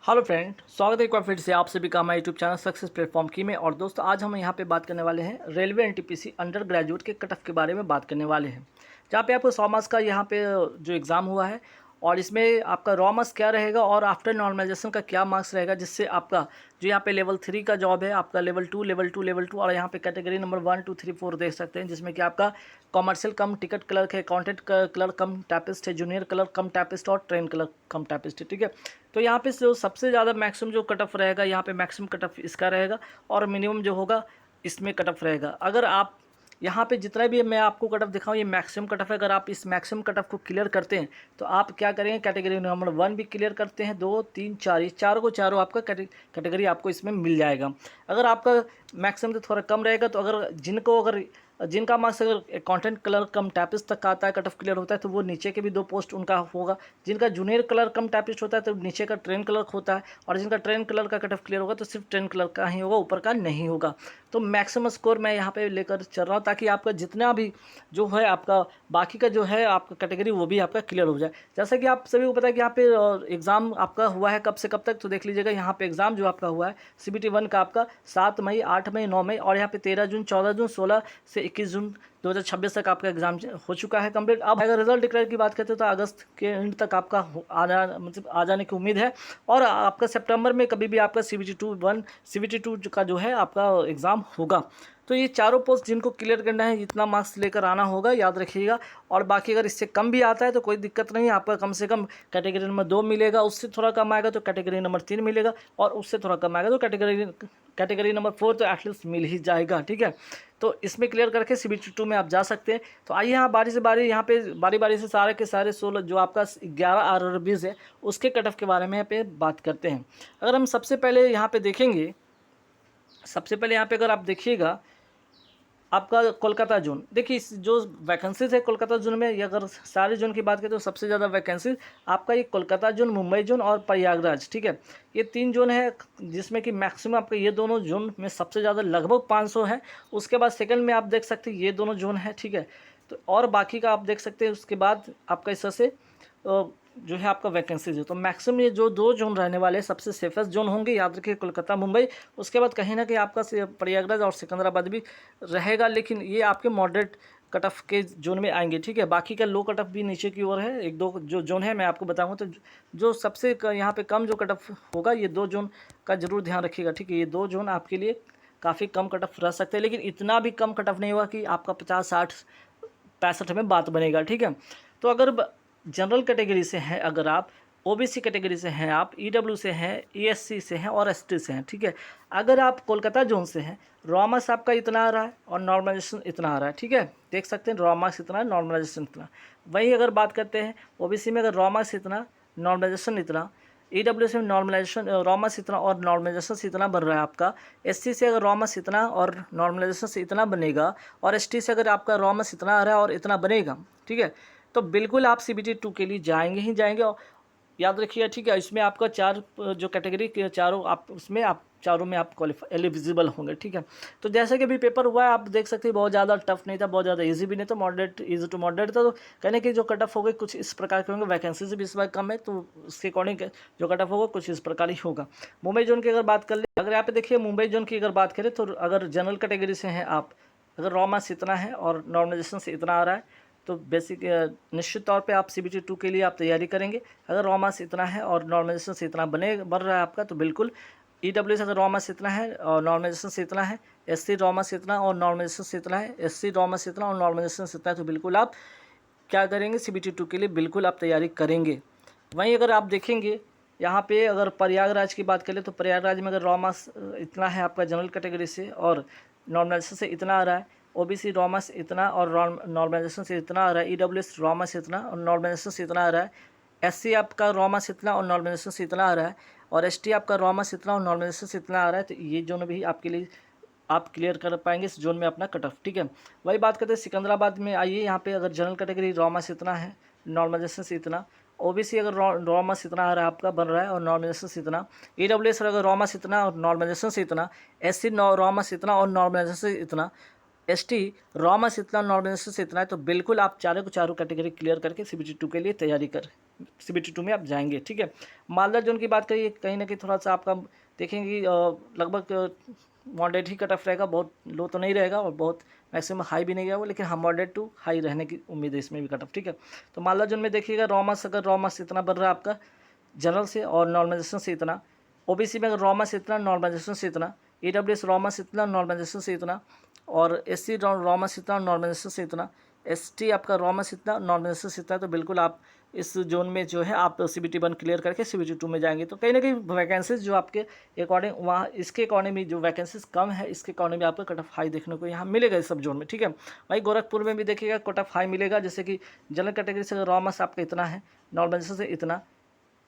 Hello friend, स्वागत है एक बार फिर से आप सभी का हमारे यूट्यूब चैनल सक्सेस प्लेटफॉर्म की में। और दोस्तों, आज हम यहाँ पे बात करने वाले हैं रेलवे एनटीपीसी अंडर ग्रेजुएट के कट ऑफ के बारे में बात करने वाले हैं। जहाँ पे आपको 100 मार्क्स का यहाँ पे जो एग्ज़ाम हुआ है, और इसमें आपका रॉ मार्क्स क्या रहेगा और आफ्टर नॉर्मलाइजेशन का क्या मार्क्स रहेगा, जिससे आपका जो यहाँ पे लेवल 3 का जॉब है, आपका लेवल 2 और यहाँ पे कैटेगरी नंबर 1 2 3 4 देख सकते हैं, जिसमें कि आपका कॉमर्शियल कम टिकट क्लर्क है, अकाउंटेंट क्लर्क कम टाइपिस्ट है, जूनियर क्लर्क कम टाइपिस्ट और ट्रेन क्लर्क कम टाइपिस्ट है। ठीक है, तो यहाँ पे जो सबसे ज़्यादा मैक्सिमम जो कट ऑफ रहेगा, यहाँ पे मैक्सिमम कट ऑफ इसका रहेगा और मिनिमम जो होगा इसमें कट ऑफ रहेगा। अगर आप यहाँ पे जितना भी मैं आपको कट ऑफ दिखाऊँ, ये मैक्सिमम कट ऑफ है। अगर आप इस मैक्सिमम कट ऑफ को क्लियर करते हैं तो आप क्या करेंगे, कैटेगरी नंबर 1 भी क्लियर करते हैं, 2 3 4, ये चारों को चारों आपका कैटेगरी आपको इसमें मिल जाएगा। अगर आपका मैक्सिमम तो थोड़ा कम रहेगा, तो अगर जिनका मार्क्स अगर कंटेंट क्लर्क कम टाइपिस्ट तक का आता है, कट ऑफ क्लियर होता है, तो वो नीचे के भी 2 पोस्ट उनका होगा। जिनका जूनियर क्लर्क कम टाइपिस्ट होता है तो नीचे का ट्रेन क्लर्क होता है, और जिनका ट्रेन क्लर्क का कट ऑफ क्लियर होगा तो सिर्फ ट्रेन क्लर्क का ही होगा, ऊपर का नहीं होगा। तो मैक्सिमम स्कोर मैं यहाँ पे लेकर चल रहा हूँ, ताकि आपका जितना भी जो है आपका बाकी का जो है आपका कैटेगरी वो भी आपका क्लियर हो जाए। जैसा कि आप सभी को पता है कि यहाँ पे एग्ज़ाम आपका हुआ है कब से कब तक, तो देख लीजिएगा। यहाँ पे एग्ज़ाम जो आपका हुआ है CBT 1 का आपका 7 मई, 8 मई, 9 मई, और यहाँ पे 13 जून, 14 जून, 16 से 21 जून 2026 तक आपका एग्जाम हो चुका है कंप्लीट। अब अगर रिजल्ट डिक्लेयर की बात करते हैं तो अगस्त के एंड तक आपका आ जाने की उम्मीद है, और आपका सितंबर में कभी भी आपका CBT 2 का जो है आपका एग्ज़ाम होगा। तो ये चारों पोस्ट जिनको क्लियर करना है, इतना मार्क्स लेकर आना होगा, याद रखिएगा। और बाकी अगर इससे कम भी आता है तो कोई दिक्कत नहीं है, आपका कम से कम कैटेगरी नंबर 2 मिलेगा, उससे थोड़ा कम आएगा तो कैटेगरी नंबर 3 मिलेगा, और उससे थोड़ा कम आएगा तो कैटेगरी नंबर 4 तो एटलीस्ट मिल ही जाएगा। ठीक है, तो इसमें क्लियर करके CBT 2 में आप जा सकते हैं। तो आइए यहाँ बारी से बारी, यहाँ पे बारी बारी से सारे के सारे 16 जो आपका 11 RRBs है उसके कट ऑफ के बारे में यहाँ पे बात करते हैं। अगर हम सबसे पहले यहाँ पे देखेंगे, सबसे पहले यहाँ पे अगर आप देखिएगा आपका कोलकाता जोन, देखिए इस जो वैकेंसीज है कोलकाता जोन में, ये अगर सारे जोन की बात करें तो सबसे ज़्यादा वैकेंसीज आपका ये कोलकाता जोन, मुंबई जोन और प्रयागराज। ठीक है, ये 3 जोन है, जिसमें कि मैक्सिमम आपका ये दोनों जोन में सबसे ज़्यादा लगभग 500 है। उसके बाद सेकंड में आप देख सकते हैं ये दोनों जोन है। ठीक है, तो और बाकी का आप देख सकते हैं। उसके बाद आपका इस तरह से जो है आपका वैकेंसीज है। तो मैक्सिमम ये जो 2 जोन रहने वाले सबसे सेफेस्ट जोन होंगे, याद रखिए, कोलकाता मुंबई। उसके बाद कहीं ना कहीं आपका प्रयागराज और सिकंदराबाद भी रहेगा, लेकिन ये आपके मॉडरेट कट ऑफ के जोन में आएंगे। ठीक है, बाकी का लो कट ऑफ भी नीचे की ओर है, 1 2 जो जोन है मैं आपको बताऊंगा। तो जो सबसे यहाँ पे कम जो कट ऑफ होगा, ये 2 जोन का जरूर ध्यान रखिएगा। ठीक है, ये 2 जोन आपके लिए काफ़ी कम कट ऑफ रह सकते हैं, लेकिन इतना भी कम कट ऑफ नहीं हुआ कि आपका 50 60 65 में बात बनेगा। ठीक है, तो अगर जनरल कैटेगरी से हैं, अगर आप OBC कैटेगरी से हैं, आप EW से हैं, ESC से हैं और ST से हैं। ठीक है, अगर आप कोलकाता जोन से हैं, रॉ मार्क्स आपका इतना आ रहा है और नॉर्मलाइजेशन इतना आ रहा है। ठीक है, देख सकते हैं रॉ मार्क्स इतना, नॉर्मलाइजेशन इतना। वहीं अगर बात करते हैं OBC में, अगर रॉ मार्क्स इतना, नॉर्मलाइजेशन इतना, EW से नॉर्मलाइजेशन रॉ मार्क्स इतना और नॉर्मलाइजेशन से इतना बन रहा है आपका, SC से अगर रॉ मार्क्स इतना और नॉर्मलाइजेशन से इतना बनेगा, और ST से अगर आपका रॉ मार्क्स इतना आ रहा है और इतना बनेगा, ठीक है, तो बिल्कुल आप CBT 2 के लिए जाएंगे ही जाएंगे। और याद रखिएगा। ठीक है, इसमें आपका 4 जो कैटेगरी के चारों आप उसमें आप चारों में आप क्वालिफाई एलिजिबल होंगे। ठीक है, तो जैसे कि अभी पेपर हुआ है, आप देख सकते हैं बहुत ज़्यादा टफ नहीं था, बहुत ज़्यादा इजी भी नहीं था, मॉडरेट इजी टू मॉडरेट था। तो कहने की जो कट ऑफ हो गए कुछ इस प्रकार के होंगे, वैकेंसी से भी इस बार कम है, तो उसके अकॉर्डिंग जो कट ऑफ होगा कुछ इस प्रकार ही होगा। मुंबई जोन की अगर बात कर ले, अगर यहाँ पे देखिए मुंबई जोन की अगर बात करें, तो अगर जनरल कैटेगरी से हैं आप, अगर रॉ मार्क्स इतना है और नॉर्मलाइजेशन से इतना आ रहा है, तो बेसिक निश्चित तौर पे आप CBT 2 के लिए आप तैयारी करेंगे। अगर रॉ मार्क्स इतना है और नॉर्मलाइजेशन से इतना बन रहा है आपका, तो बिल्कुल EW से अगर रॉ मार्क्स इतना है और नॉर्मलाइजेशन से इतना है, SC रॉ मार्क्स इतना और नॉर्मलाइजेशन से इतना है, SC रॉ मार्क्स इतना और नॉर्मलाइजेशन से इतना है, तो बिल्कुल आप क्या करेंगे, CBT 2 के लिए बिल्कुल आप तैयारी करेंगे। वहीं अगर आप देखेंगे यहाँ पे, अगर प्रयागराज की बात करें, तो प्रयागराज में अगर रॉ मार्क्स इतना है आपका जनरल कैटेगरी से और नॉर्मलाइजेशन से इतना आ रहा है, OBC रॉ मार्क्स इतना और नॉर्मलाइजेशन से इतना आ रहा है, EWS रॉ मार्क्स इतना और नॉर्मलाइजेशन से इतना आ रहा है, SC आपका रॉ मार्क्स इतना और नॉर्मलाइजेशन से इतना आ रहा है, और ST आपका रॉ मार्क्स इतना और नॉर्मलाइजेशन से इतना आ रहा है, तो ये जोन भी आपके लिए आप क्लियर कर पाएंगे इस जोन में अपना कट ऑफ। ठीक है, वही बात करते हैं सिकंदराबाद में। आइए यहाँ पे, अगर जनरल कैटेगरी रॉ मार्क्स इतना है, नॉर्मलाइजेशन से इतना, OBC अगर रॉ मार्क्स इतना आ रहा है आपका बन रहा है और नॉर्मलाइजेशन से इतना, EWS अगर रॉ मार्क्स इतना और नॉर्मलाइजेशन से इतना, SC रॉ मार्क्स इतना और नॉर्मलाइजेशन से इतना, ST रॉ मार्क्स इतना नॉर्मलाइजेशन से इतना है, तो बिल्कुल आप चारों को चारों कैटेगरी क्लियर करके CBT 2 के लिए तैयारी करें। CBT 2 में आप जाएंगे। ठीक है, मालदा जोन की बात करिए, कहीं ना कहीं थोड़ा सा आपका देखेंगे लगभग मॉडरेट ही कट ऑफ रहेगा, बहुत लो तो नहीं रहेगा और बहुत मैक्सिमम हाई भी नहीं रहेगा, लेकिन हाँ मॉडरेट टू हाई रहने की उम्मीद है इसमें भी कट ऑफ। ठीक है, तो मालदा जोन में देखिएगा रॉमस, अगर रॉमस इतना बढ़ रहा है आपका जनरल से और नॉर्मलाइजेशन से इतना, ओबीसी में अगर रॉमस इतना नॉर्मलाइजेशन से इतना, ईडब्ल्यूएस रॉमस इतना नॉर्मलाइजेशन से इतना, और एससी रॉमस इतना नॉर्मलाइजेशन से इतना, एसटी आपका रॉमस इतना नॉर्मलाइजेशन से इतना, तो बिल्कुल आप इस जोन में जो है आप CBT 1 क्लियर करके CBT 2 में जाएंगे। तो कहीं ना कहीं वैकेंसीज जो आपके अकॉर्डिंग वहाँ इसके अकॉर्डिंग में जो वैकेंसीज कम है, इसके अकॉर्डिंग में आपको कट ऑफ हाई देखने को यहाँ मिलेगा इस सब जोन में। ठीक है, वही गोरखपुर में भी देखिएगा कट ऑफ हाई मिलेगा, जैसे कि जनरल कैटेगरी से रॉमस आपका इतना है, नॉर्मलाइजेशन से इतना,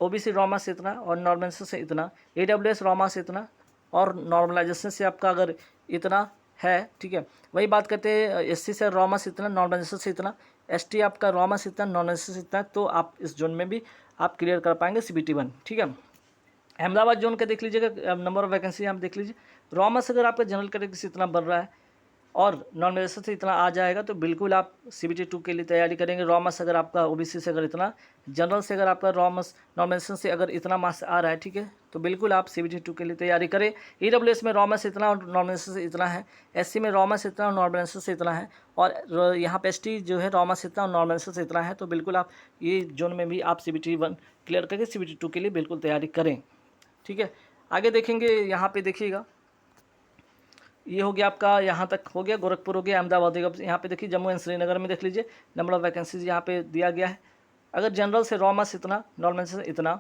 ओबीसी रॉमस से इतना और नॉर्मलाइजेशन से इतना, ईडब्ल्यूएस रॉमस से इतना और नॉर्मलाइजेशन से आपका अगर इतना है। ठीक है, वही बात करते हैं एससी से रॉमस इतना, नॉर्मलाइजेशन से इतना, एसटी आपका रॉमस इतना, नॉर्मलाइजेशन से इतना, तो आप इस जोन में भी आप क्लियर कर पाएंगे CBT 1। ठीक है, अहमदाबाद जोन का देख लीजिएगा, नंबर ऑफ वैकेंसी आप देख लीजिए, रॉमस अगर आपका जनरल कैटेगरी से इतना बढ़ रहा है और नॉर्मलाइजेशन से इतना आ जाएगा, तो बिल्कुल आप CBT 2 के लिए तैयारी करेंगे। रॉमस अगर आपका ओबीसी से अगर इतना, जनरल से अगर आपका रॉमस नॉर्मलाइजेशन से अगर इतना मार्क्स आ रहा है, ठीक है, तो बिल्कुल आप CBT 2 के लिए तैयारी करें। ईडब्ल्यूएस में रॉमस इतना और नॉर्मलाइजेशन से इतना है, एससी में रॉमस इतना और नॉर्मलाइजेशन से इतना है, और यहाँ पे एसटी जो है रॉमस इतना और नॉर्मलाइजेशन से इतना है, तो बिल्कुल आप ये जोन में भी आप CBT 1 क्लियर करके CBT 2 के लिए बिल्कुल तैयारी करें। ठीक है, आगे देखेंगे, यहाँ पे देखिएगा ये हो गया आपका, यहाँ तक हो गया, गोरखपुर हो गया, अहमदाबाद हो गया। यहाँ पे देखिए जम्मू एंड श्रीनगर में देख लीजिए नंबर ऑफ वैकेंसीज यहाँ पे दिया गया है। अगर जनरल से रॉमस इतना, नॉर्मलाइजेशन से इतना,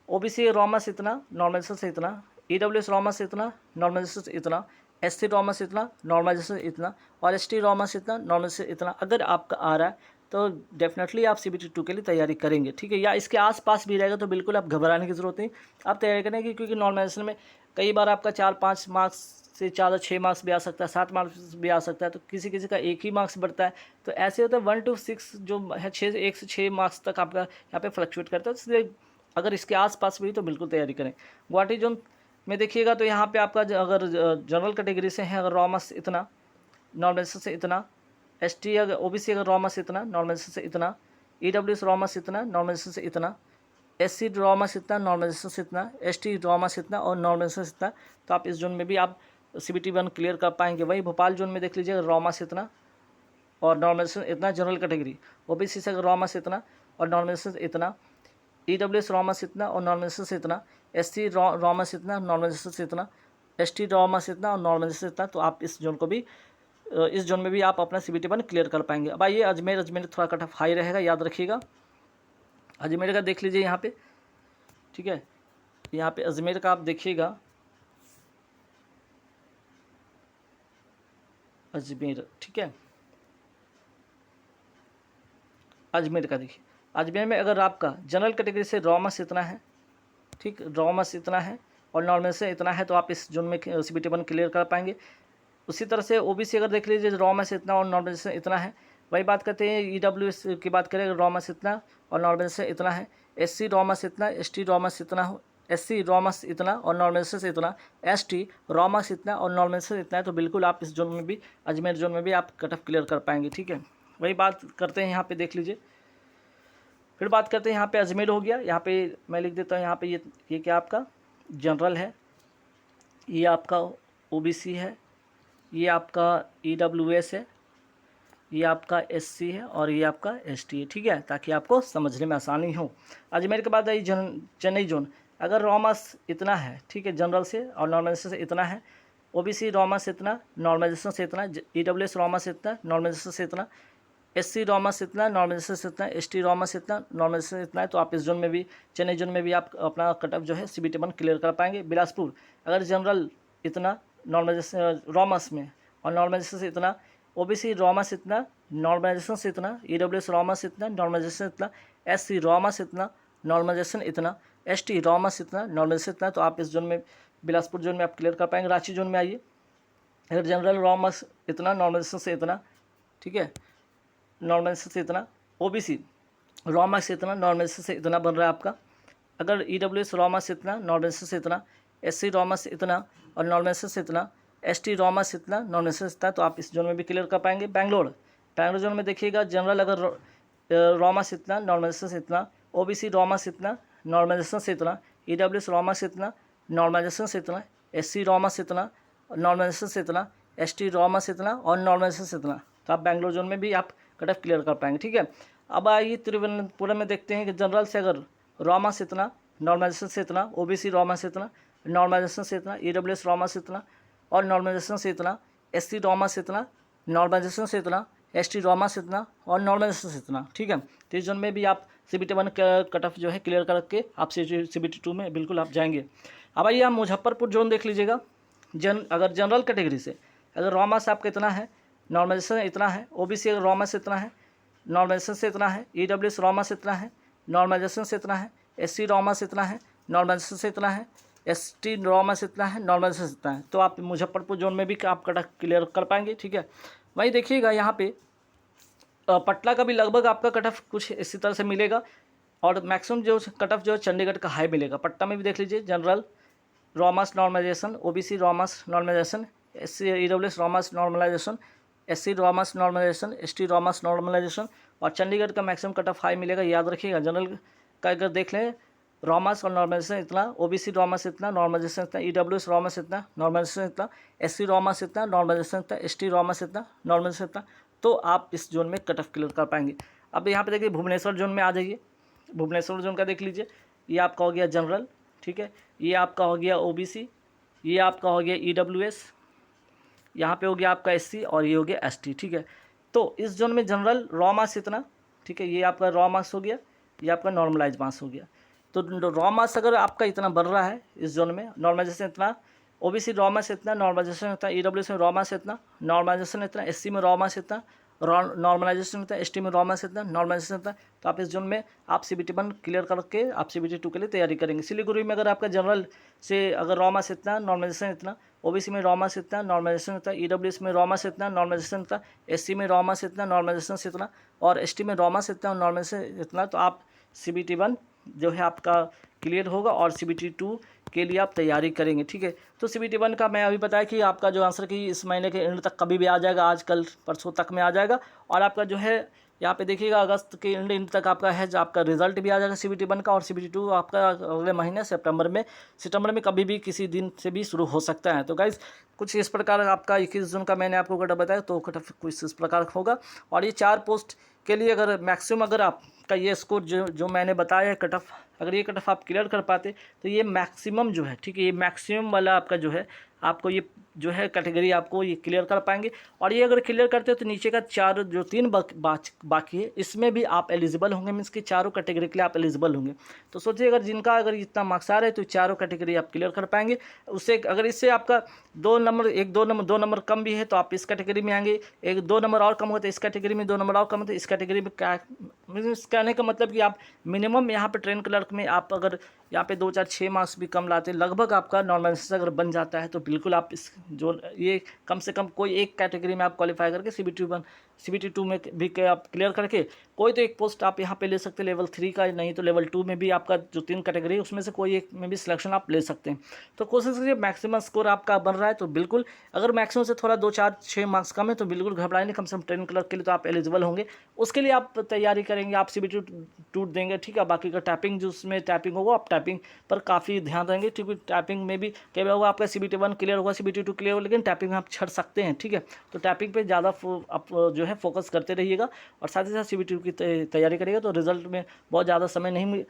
ओबीसी रॉमस इतना, नॉर्मलाइजेशन से इतना, ईडब्ल्यूएस रॉमस इतना, नॉर्मलाइजेशन से इतना, एससी रॉमस इतना, नॉर्मलाइजेशन से इतना, और एसटी रॉमस इतना, नॉर्मलाइजेशन से इतना अगर आपका आ रहा है, तो डेफिनेटली आप CBT 2 के लिए तैयारी करेंगे। ठीक है, या इसके आसपास भी रहेगा तो बिल्कुल आप घबराने की ज़रूरत नहीं, आप तैयारी करेंगे, क्योंकि नॉर्मलाइजेशन में कई बार आपका 4-5 मार्क्स से ज़्यादा 6 मार्क्स भी आ सकता है, 7 मार्क्स भी आ सकता है, तो किसी किसी का एक ही मार्क्स बढ़ता है, तो ऐसे होता है 1 to 6 जो है 1 से 6 मार्क्स तक आपका यहाँ पे फ्लक्चुएट करता है। इसलिए अगर इसके आसपास भी तो बिल्कुल तैयारी करें। गुवाहाटी जोन में देखिएगा तो यहाँ पे आपका अगर जनरल कैटेगरी से है, अगर रॉमस इतना, नॉर्मलाइजेशन से इतना, एसटी अगर ओबीसी अगर रॉमस इतना, नॉर्मलाइजेशन से इतना, ईडब्ल्यूएस रॉमस इतना, नॉर्मलाइजेशन से इतना, एससी रॉमस इतना, नॉर्मलाइजेशन से इतना, एसटी रॉमस इतना और नॉर्मलाइजेशन से इतना, तो आप इस जोन में भी आप CBT 1 क्लियर कर पाएंगे। वही भोपाल जोन में देख लीजिए रॉमस इतना और नॉर्मलाइजेशन इतना, जनरल कैटेगरी, ओबीसी से रॉमस इतना और नॉर्मलाइजेशन इतना, ईडब्ल्यूएस रॉमस इतना और नॉर्मलाइजेशन से इतना, एससी रॉमस इतना, नॉर्मलाइजेशन से इतना, एसटी रॉमस इतना और नॉर्मलाइजेशन से इतना, तो आप इस जोन को भी इस जोन में भी आप अपना CBT 1 क्लियर कर पाएंगे। अब आइए अजमेर थोड़ा कट ऑफ हाई रहेगा, याद रखिएगा। अजमेर का देख लीजिए यहाँ पे, ठीक है, यहाँ पे अजमेर का आप देखिएगा, अजमेर, ठीक है, अजमेर का देखिए, अजमेर में अगर आपका जनरल कैटेगरी से रॉमस इतना है, ठीक, रॉमस इतना है और नॉर्मल से इतना है, तो आप इस जोन में CBT 1 क्लियर कर पाएंगे। उसी तरह से ओबीसी अगर देख लीजिए रॉमस इतना और नॉर्मल से इतना है, वही बात करते हैं ईडब्ल्यूएस की बात करें, रॉमस इतना और नॉर्मल से इतना है, एससी रॉमस इतना, एसटी रॉमस इतना हो, एससी रॉमस इतना और नॉर्मल से इतना, एसटी रॉमस इतना और नॉर्मल से इतना है, तो बिल्कुल आप इस जोन में भी, अजमेर जोन में भी आप कट ऑफ क्लियर कर पाएंगे। ठीक है, वही बात करते हैं यहाँ पे देख लीजिए, फिर बात करते हैं यहाँ पे अजमेर हो गया, यहाँ पे मैं लिख देता हूँ, यहाँ पे ये क्या आपका जनरल है, ये आपका ओबीसी है, ये आपका ईडब्ल्यूएस है, ये आपका एससी है और ये आपका एसटी है। ठीक है, ताकि आपको समझने में आसानी हो। अजमेर के बाद आई चेन्नई जोन, अगर रॉमस इतना है, ठीक है, जनरल से और नॉर्मलाइजेशन से इतना है, ओबीसी रॉमस इतना, नॉर्मलाइजेशन से इतना, ईडब्ल्यूएस रॉमस इतना, नॉर्मलाइजेशन से इतना, एससी रॉमस इतना, नॉर्मलाइजेशन से इतना, एसटी रॉमस इतना, नॉर्मलाइजेशन से इतना है, तो आप इस जोन में भी, चेन्नई जोन में भी आप अपना कट ऑफ जो है CBT 1 क्लियर कर पाएंगे। बिलासपुर अगर जनरल इतना, नॉर्मलाइजेशन रॉमस में और नॉर्मलाइजेशन से इतना, ओबीसी रॉमस इतना, नॉर्मलाइजेशन से इतना, ईडब्ल्यूएस रॉमस इतना, नॉर्मलाइजेशन इतना, एससी रॉमस इतना, नॉर्मलाइजेशन इतना, एसटी रॉमस इतना, नॉर्मलाइजेशन इतना, तो आप इस जोन में, बिलासपुर जोन में आप क्लियर कर पाएंगे। रांची जोन में आइए, अगर जनरल रॉमस इतना, नॉर्मलाइजेशन से इतना, ठीक है, नॉर्मलाइजेशन से इतना, ओबीसी रॉमस से इतना, नॉर्मलाइजेशन से इतना बन रहा है आपका, अगर ईडब्ल्यूएस रॉमस से इतना, नॉर्मलाइजेशन से इतना, एससी रॉमस से इतना और नॉर्मलाइजेशन से इतना, एसटी रॉमस इतना, नॉर्मलाइजेशन से इतना, तो आप इस जोन में भी क्लियर कर पाएंगे। बैंगलोर जोन में देखिएगा, जनरल अगर रॉमस इतना, नॉर्मलाइजेशन से इतना, ओबीसी रॉमा से इतना, नॉर्मलाइजेशन से इतना, ईडब्ल्यूएस रॉमा से इतना, नॉर्मलाइजेशन से इतना, एससी रॉमा से इतना, नॉर्मलाइजेशन से इतना, एसटी रॉमा से इतना और नॉर्मलाइजेशन से इतना। तो आप बेंगलोर जोन में भी आप कट ऑफ क्लियर कर पाएंगे, ठीक है। अब आइए तिरुवनंतपुरम में देखते हैं कि जनरल से अगर रॉमा से इतना, नॉर्मलाइजेशन से इतना, ओबीसी रॉमा से इतना, नॉर्मलाइजेशन से इतना, ईडब्ल्यूएस रॉमा से इतना और नॉर्मलाइजेशन से इतना, एससी रॉमा से इतना, नॉर्मलाइजेशन से इतना, एसटी रॉमा से इतना और नॉर्मलाइजेशन से इतना, ठीक है। तो इस जोन में भी आप CBT 1 का कट ऑफ जो है क्लियर करके आप CBT 2 में बिल्कुल आप जाएंगे। अब आइए आप मुजफ्फरपुर जोन देख लीजिएगा। अगर जनरल कैटेगरी से अगर रॉमा से आपका इतना है, नॉर्मलाइजेशन इतना है, ओबीसी अगर रॉमा से इतना है, नॉर्मलाइजेशन से इतना है, ईडब्ल्यूएस रॉमा से इतना है, नॉर्मलाइजेशन से इतना है, एससी रॉमा से इतना है, नॉर्मलाइजेशन से इतना है, एसटी रॉमा से इतना है, नॉर्मलाइजेशन से इतना है। तो आप मुजफ्फरपुर जोन में भी आप कट क्लियर कर पाएंगे, ठीक है। वहीं देखिएगा यहाँ पे पटना का भी लगभग आपका कट ऑफ कुछ इसी तरह से मिलेगा और मैक्सिमम जो कट ऑफ जो है चंडीगढ़ का हाई मिलेगा। पटना में भी देख लीजिए general raw marks normalization, OBC raw marks normalization, SC EWS raw marks normalization, SC raw marks normalization, ST raw marks normalization और चंडीगढ़ का मैक्सिमम कट ऑफ हाई मिलेगा, याद रखिएगा। जनरल का अगर देख लें रॉमास और नॉर्मलाइजेशन इतना, ओबीसी रॉमास इतना, नॉर्मलाइजेशन इतना, ईडब्ल्यूएस रॉमास इतना, नॉर्मलाइजेशन इतना, एससी रॉमास इतना, नॉर्मलाइजेशन इतना, एसटी रॉमास इतना, नॉर्मलाइजेशन इतना। तो आप इस जोन में कट ऑफ क्लियर कर पाएंगे। अब यहाँ पे देखिए भुवनेश्वर जोन में आ जाइए। भुवनेश्वर जोन का देख लीजिए, ये आपका हो गया जनरल, ठीक है, ये आपका हो गया ओबीसी, ये आपका हो गया ईडब्ल्यूएस, यहाँ पे हो गया आपका एससी और ये हो गया एसटी, ठीक है। तो इस जोन में जनरल रॉ मास इतना, ठीक है, ये आपका रॉ मास हो गया, ये आपका नॉर्मलाइज मास हो गया। तो रॉ मास अगर आपका इतना बढ़ रहा है इस जोन में, नॉर्मलाइजेशन इतना, ओबीसी रॉ मास इतना, नॉर्मलाइजेशन इतना, ईडब्ल्यूएस में रॉ मास इतना, नॉर्मलाइजेशन इतना, एससी में रॉ मास इतना, नॉर्मलाइजेशन इतना, एसटी में रॉ मास इतना, नॉर्मलाइजेशन इतना। तो आप इस जोन में आप CBT 1 क्लियर करके आप CBT 2 के लिए तैयारी करेंगे। सिलीगुड़ी में अगर आपका जनरल से अगर रॉ मास इतना, नॉर्मलाइजेशन इतना, ओबीसी में रॉ मास इतना, नॉर्मलाइजेशन इतना, ईडब्ल्यूएस में रॉ मास इतना, नॉर्मलाइजेशन इतना, एससी में रॉ मास इतना, नॉर्मलाइजेशन इतना और एसटी में रॉ मास इतना और नॉर्मलाइजेशन इतना। तो आप CBT 1 जो है आपका क्लियर होगा और CBT 2 के लिए आप तैयारी करेंगे, ठीक है। तो CBT 1 का मैं अभी बताया कि आपका जो आंसर की इस महीने के एंड तक कभी भी आ जाएगा, आज कल परसों तक में आ जाएगा। और आपका जो है यहाँ पे देखिएगा अगस्त के एंड तक आपका है जो आपका रिजल्ट भी आ जाएगा CBT 1 का, और CBT 2 आपका अगले महीने सितंबर में कभी भी किसी दिन से भी शुरू हो सकता है। तो गाइज़ कुछ इस प्रकार आपका 21 जून का मैंने आपको कट ऑफ बताया, तो कट ऑफ कुछ इस प्रकार होगा। और ये 4 पोस्ट के लिए अगर मैक्सिमम अगर आपका ये स्कोर जो मैंने बताया है कट ऑफ, अगर ये कट ऑफ आप क्लियर कर पाते तो ये मैक्सिमम जो है, ठीक है, ये मैक्सिमम वाला आपका जो है आपको ये जो है कैटेगरी आपको ये क्लियर कर पाएंगे। और ये अगर क्लियर करते हो तो नीचे का 4 जो 3 बाकी है इसमें भी आप एलिजिबल होंगे, मीन्स कि चारों कैटेगरी के लिए आप एलिजिबल होंगे। तो सोचिए अगर जिनका अगर इतना मार्क्स आ रहा है तो चारों कैटेगरी आप क्लियर कर पाएंगे। उससे अगर इससे आपका 2 नंबर कम भी है तो आप इस कैटेगरी में आएंगे, 1-2 नंबर और कम हो तो इस कैटेगरी में, 2 नंबर और कम हो तो इस कैटेगरी में। क्या मीन्स कहने का मतलब कि आप मिनिमम यहाँ पे ट्रेन क्लर्क में आप अगर यहाँ पे 2-4-6 मार्क्स भी कम लाते, लगभग आपका नॉर्मलाइजेशन अगर बन जाता है तो बिल्कुल आप इस जो ये कम से कम कोई एक कैटेगरी में आप क्वालिफाई करके CBT 2 में भी आप क्लियर करके कोई तो एक पोस्ट आप यहाँ पे ले सकते हैं, लेवल 3 का, नहीं तो लेवल 2 में भी आपका जो 3 कैटेगरी है उसमें से कोई एक में भी सिलेक्शन आप ले सकते हैं। तो कोशिश कीजिए मैक्सिमम स्कोर आपका बन रहा है तो बिल्कुल, अगर मैक्सिमम से थोड़ा 2-4-6 मार्क्स कम है तो बिल्कुल घबराए नहीं, कम से कम ट्रेन क्लर्क के लिए तो आप एलिजिबल होंगे। उसके लिए आप तैयारी करेंगे, आप CBT 2 देंगे, ठीक है। बाकी का टाइपिंग जो उसमें टाइपिंग होगा आप टाइपिंग पर काफ़ी ध्यान देंगे, क्योंकि टाइपिंग में भी कई बार होगा आपका CBT 1 क्लियर होगा, CBT 2 क्लियर होगा, लेकिन टाइपिंग में आप छड़ सकते हैं, ठीक है। तो टाइपिंग पे ज़्यादा आप जो है फोकस करते रहिएगा और साथ ही साथ CBT 2 की तैयारी करिएगा तो रिजल्ट में बहुत ज़्यादा समय नहीं